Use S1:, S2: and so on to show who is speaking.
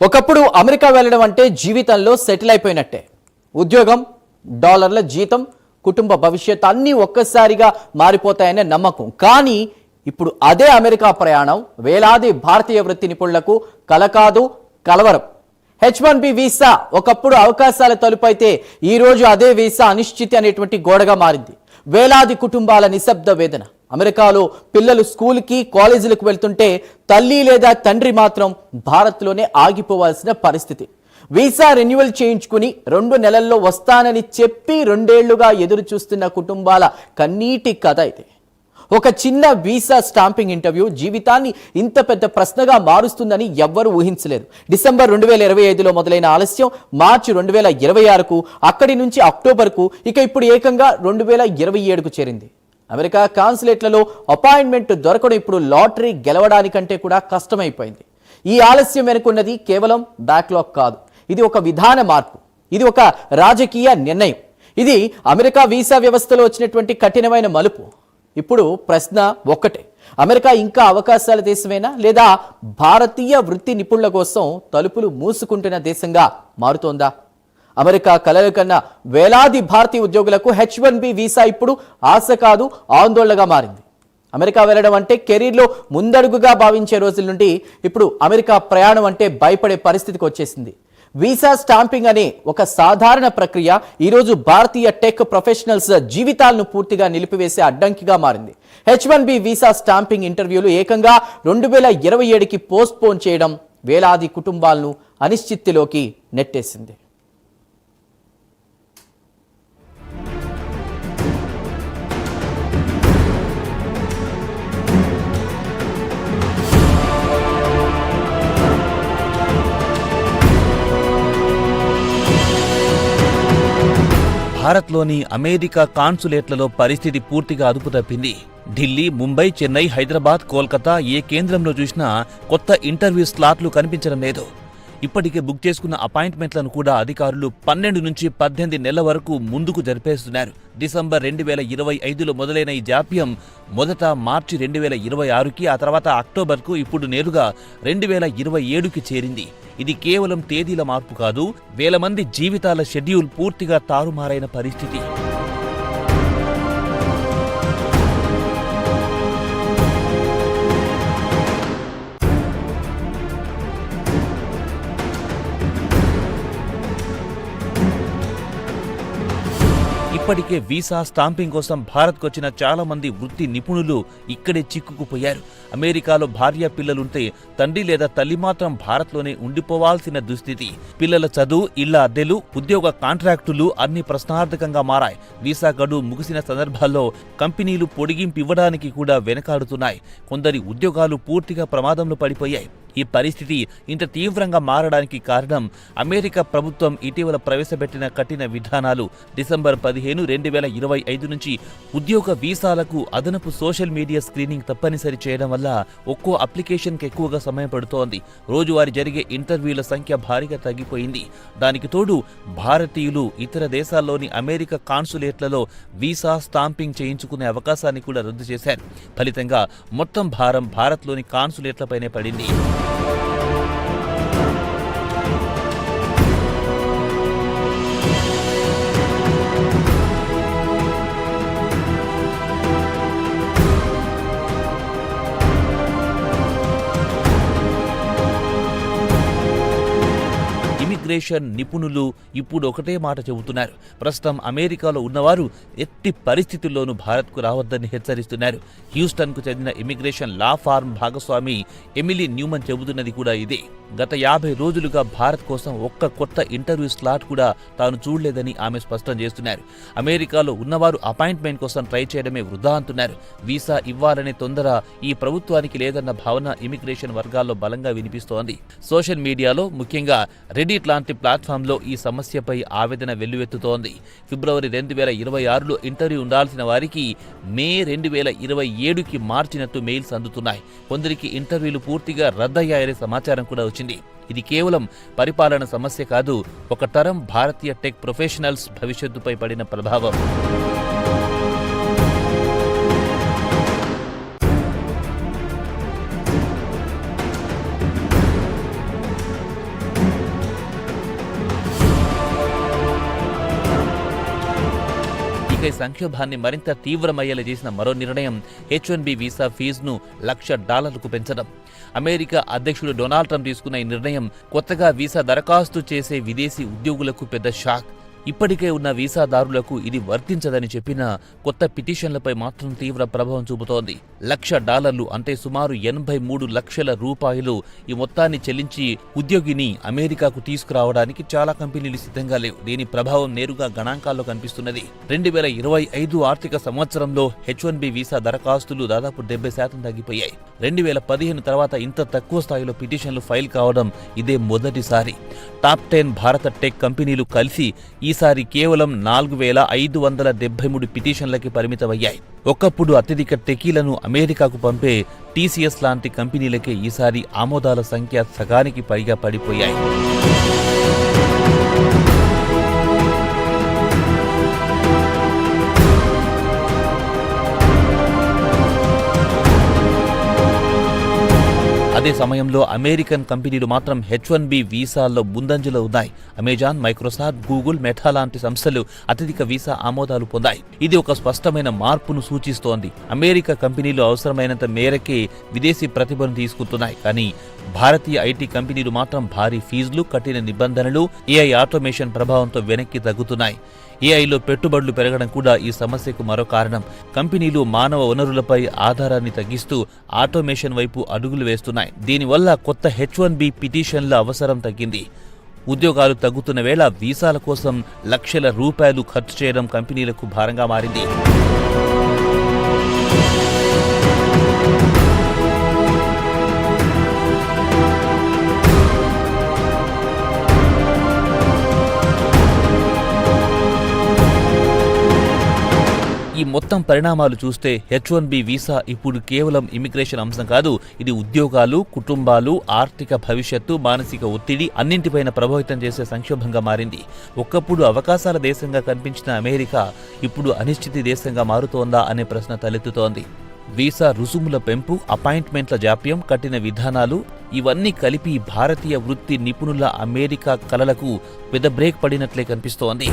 S1: ఒకప్పుడు అమెరికా వెళ్ళడం అంటే జీవితంలో సెటిల్ అయిపోయినట్టే. ఉద్యోగం, డాలర్ల జీతం, కుటుంబ భవిష్యత్ అన్నీ ఒక్కసారిగా మారిపోతాయనే నమ్మకం. కానీ ఇప్పుడు అదే అమెరికా ప్రయాణం వేలాది భారతీయ వృత్తి నిపుణులకు కలకాదు, కలవరం. H1B వీసా ఒకప్పుడు అవకాశాల తలుపైతే ఈరోజు అదే వీసా అనిశ్చితి అనేటువంటి గోడగా మారింది. వేలాది కుటుంబాల నిశ్శబ్ద వేదన. అమెరికాలో పిల్లలు స్కూల్కి, కాలేజీలకు వెళ్తుంటే తల్లి లేదా తండ్రి మాత్రం భారత్లోనే ఆగిపోవాల్సిన పరిస్థితి. వీసా రెన్యువల్ చేయించుకుని 2 నెలల్లో వస్తానని చెప్పి 2 ఏళ్లుగా ఎదురు చూస్తున్న కుటుంబాల కన్నీటి కథ ఇది. ఒక చిన్న వీసా స్టాంపింగ్ ఇంటర్వ్యూ జీవితాన్ని ఇంత పెద్ద ప్రశ్నగా మారుస్తుందని ఎవ్వరూ ఊహించలేదు. డిసెంబర్ 2025లో మొదలైన ఆలస్యం మార్చి 2026కు, అక్కడి నుంచి అక్టోబర్కు, ఇక ఇప్పుడు ఏకంగా 2027కు చేరింది. అమెరికా కాన్సులేట్లలో అపాయింట్మెంట్ దొరకడం ఇప్పుడు లాటరీ గెలవడానికంటే కూడా కష్టమైపోయింది. ఈ ఆలస్యం వెనుకున్నది కేవలం బ్యాక్లాగ్ కాదు, ఇది ఒక విధాన మార్పు, ఇది ఒక రాజకీయ నిర్ణయం, ఇది అమెరికా వీసా వ్యవస్థలో వచ్చినటువంటి కఠినమైన మలుపు. ఇప్పుడు ప్రశ్న ఒక్కటే, అమెరికా ఇంకా అవకాశాల దేశమేనా, లేదా భారతీయ వృత్తి నిపుణుల కోసం తలుపులు మూసుకుంటున్న దేశంగా మారుతోందా? అమెరికా కలలు కన్నా వేలాది భారతీయ ఉద్యోగులకు H1B వీసా ఇప్పుడు ఆశ కాదు, ఆందోళనగా మారింది. అమెరికా వెళ్ళడం అంటే కెరీర్లో ముందడుగుగా భావించే రోజుల నుండి ఇప్పుడు అమెరికా ప్రయాణం అంటే భయపడే పరిస్థితికి వచ్చేసింది. వీసా స్టాంపింగ్ అనే ఒక సాధారణ ప్రక్రియ ఈరోజు భారతీయ టెక్ ప్రొఫెషనల్స్ జీవితాలను పూర్తిగా నిలిపివేసే అడ్డంకిగా మారింది. H1B వీసా స్టాంపింగ్ ఇంటర్వ్యూలు ఏకంగా 2027కి పోస్ట్ పోన్ చేయడం వేలాది కుటుంబాలను అనిశ్చితిలోకి నెట్టేసింది.
S2: భారత్లోని అమెరికా కాన్సులేట్లలో పరిస్థితి పూర్తిగా అదుపు తప్పింది. ఢిల్లీ, ముంబై, చెన్నై, హైదరాబాద్, కోల్కతా ఏ కేంద్రంలో చూసినా కొత్త ఇంటర్వ్యూ స్లాట్లు కనిపించడం లేదు. ఇప్పటికే బుక్ చేసుకున్న అపాయింట్మెంట్లను కూడా అధికారులు 12 నుంచి 18 నెలల వరకు ముందుకు జరిపేస్తున్నారు. డిసెంబర్ 2025లో మొదలైన ఈ జాప్యం మొదట మార్చి 2026కి, ఆ తర్వాత అక్టోబర్కు, ఇప్పుడు నేరుగా 2027కి చేరింది. ఇది కేవలం తేదీల మార్పు కాదు, వేల మంది జీవితాల షెడ్యూల్ పూర్తిగా తారుమారైన పరిస్థితి. ఇప్పటికే వీసా స్టాంపింగ్ కోసం భారత్కొచ్చిన చాలా మంది వృత్తి నిపుణులు ఇక్కడే చిక్కుకుపోయారు. అమెరికాలో భార్య పిల్లలుంటే తండ్రి లేదా తల్లి మాత్రం భారత్లోనే ఉండిపోవాల్సిన దుస్థితి. పిల్లల చదువు, ఇళ్ల అద్దెలు, ఉద్యోగ కాంట్రాక్టులు అన్ని ప్రశ్నార్థకంగా మారాయి. వీసా గడువు ముగిసిన సందర్భాల్లో కంపెనీలు పొడిగింపు ఇవ్వడానికి కూడా వెనకాడుతున్నాయి. కొందరి ఉద్యోగాలు పూర్తిగా ప్రమాదంలో పడిపోయాయి. ఈ పరిస్థితి ఇంత తీవ్రంగా మారడానికి కారణం అమెరికా ప్రభుత్వం ఇటీవల ప్రవేశపెట్టిన కఠిన విధానాలు. డిసెంబర్ 15, 2025 నుంచి ఉద్యోగ వీసాలకు అదనపు సోషల్ మీడియా స్క్రీనింగ్ తప్పనిసరి చేయడం వల్ల ఒక్కో అప్లికేషన్కి ఎక్కువగా సమయం పడుతోంది. రోజువారీ జరిగే ఇంటర్వ్యూల సంఖ్య భారీగా తగ్గిపోయింది. దానికి తోడు భారతీయులు ఇతర దేశాల్లోని అమెరికా కాన్సులేట్లలో వీసా స్టాంపింగ్ చేయించుకునే అవకాశాన్ని కూడా రద్దు చేశారు. ఫలితంగా మొత్తం భారం భారత్లోని కాన్సులేట్లపైనే పడింది. ఇమిగ్రేషన్ నిపుణులు ఇప్పుడు ఒకటే మాట చెబుతున్నారు. ప్రస్తుతం అమెరికాలో ఉన్నవారు ఎట్టి పరిస్థితుల్లోనూ భారత్కు రావద్దని హెచ్చరిస్తున్నారు. హ్యూస్టన్కు చెందిన ఇమిగ్రేషన్ లా ఫార్మ్ భాగస్వామి ఎమిలీ న్యూమన్ చెబుతున్నది కూడా ఇదే. గత 50 రోజులుగా భారత్ కోసం ఒక్క కొత్త ఇంటర్వ్యూ స్లాట్ కూడా తాను చూడలేదని ఆమె స్పష్టం చేస్తున్నారు. అమెరికాలో ఉన్నవారు అపాయింట్మెంట్ కోసం ట్రై చేయడమే వృధా అంటున్నారు. వీసా ఇవ్వాలనే తొందర ఈ ప్రభుత్వానికి లేదన్న భావన ఇమిగ్రేషన్ వర్గాల్లో బలంగా వినిపిస్తోంది. సోషల్ మీడియాలో, ముఖ్యంగా రెడిట్ లాంటి ప్లాట్ఫామ్లో ఈ సమస్యపై ఆవేదన వెల్లువెత్తుతోంది. ఫిబ్రవరి 2026లో ఇంటర్వ్యూ ఉండాల్సిన వారికి మే 2027కి మార్చినట్టు మెయిల్స్ అందుతున్నాయి. కొందరికి ఇంటర్వ్యూలు పూర్తిగా రద్దయ్యాయనే సమాచారం కూడా వచ్చింది. ఇది కేవలం పరిపాలన సమస్య కాదు, ఒక తరం భారతీయ టెక్ ప్రొఫెషనల్స్ భవిష్యత్తుపై పడిన ప్రభావం. ఈ సంక్షోభాన్ని మరింత తీవ్రమయ్యేలా చేసిన మరో నిర్ణయం H-1B వీసా ఫీజును $1,00,000 పెంచడం. అమెరికా అధ్యక్షుడు డొనాల్డ్ ట్రంప్ తీసుకున్న ఈ నిర్ణయం కొత్తగా వీసా దరఖాస్తు చేసే విదేశీ ఉద్యోగులకు పెద్ద షాక్. ఇప్పటికే ఉన్న వీసాదారులకు ఇది వర్తించదని చెప్పినా కొత్త పిటిషన్లపై మాత్రం తీవ్ర ప్రభావం చూపుతోంది. $1,00,000 అంటే సుమారు 83 లక్షల రూపాయలు ఈ మొత్తాన్ని చెల్లించి ఉద్యోగిని అమెరికాకు తీసుకురావడానికి చాలా కంపెనీలు సిద్ధంగా లేవు. దీని ప్రభావం నేరుగా గణాంకాల్లో కనిపిస్తున్నది. 2025 ఆర్థిక సంవత్సరంలో H-1B వీసా దరఖాస్తులు దాదాపు 70% తగ్గిపోయాయి. 2015 తర్వాత ఇంత తక్కువ స్థాయిలో పిటిషన్లు ఫైల్ కావడం ఇదే మొదటిసారి. టాప్ 10 భారత టెక్ కంపెనీలు కలిసి ఈసారి కేవలం 4,573 పిటిషన్లకి పరిమితమయ్యాయి. ఒకప్పుడు అత్యధిక టెకీలను అమెరికాకు పంపే TCS లాంటి కంపెనీలకే ఈసారి ఆమోదాల సంఖ్య సగానికి పైగా పడిపోయాయి. అదే సమయంలో అమెరికన్ కంపెనీలు మాత్రం H-1B వీసాల్లో ముందంజలో ఉన్నాయి. అమెజాన్, మైక్రోసాఫ్ట్, గూగుల్, మెటా లాంటి సంస్థలు అత్యధిక వీసా ఆమోదాలు పొందాయి. ఇది ఒక స్పష్టమైన మార్పును సూచిస్తోంది. అమెరికా కంపెనీలు అవసరమైనంత మేరకే విదేశీ ప్రతిభను తీసుకుంటున్నాయి. కానీ భారతీయ ఐటీ కంపెనీలు మాత్రం భారీ ఫీజులు, కఠిన నిబంధనలు, AI ఆటోమేషన్ ప్రభావంతో వెనక్కి తగ్గుతున్నాయి. ఏఐలో పెట్టుబడులు పెరగడం కూడా ఈ సమస్యకు మరో కారణం. కంపెనీలు మానవ వనరులపై ఆధారాన్ని తగ్గిస్తూ ఆటోమేషన్ వైపు అడుగులు వేస్తున్నాయి. దీనివల్ల కొత్త H-1B పిటిషన్ల అవసరం తగ్గింది. ఉద్యోగాలు తగ్గుతున్న వేళ వీసాల కోసం లక్షల రూపాయలు ఖర్చు చేయడం కంపెనీలకు భారంగా మారింది. ఈ మొత్తం పరిణామాలు చూస్తే H-1B వీసా ఇప్పుడు కేవలం ఇమిగ్రేషన్ అంశం కాదు. ఇది ఉద్యోగాలు, కుటుంబాలు, ఆర్థిక భవిష్యత్తు, మానసిక ఒత్తిడి అన్నింటిపైన ప్రభావితం చేసే సంక్షోభంగా మారింది. ఒకప్పుడు అవకాశాల దేశంగా కనిపించిన అమెరికా ఇప్పుడు అనిశ్చితి దేశంగా మారుతోందా అనే ప్రశ్న తలెత్తుతోంది. వీసా రుసుముల పెంపు, అపాయింట్మెంట్ల జాప్యం, కఠిన విధానాలు ఇవన్నీ కలిపి భారతీయ వృత్తి నిపుణుల అమెరికా కలలకు పెద్ద బ్రేక్ పడినట్లే కనిపిస్తోంది.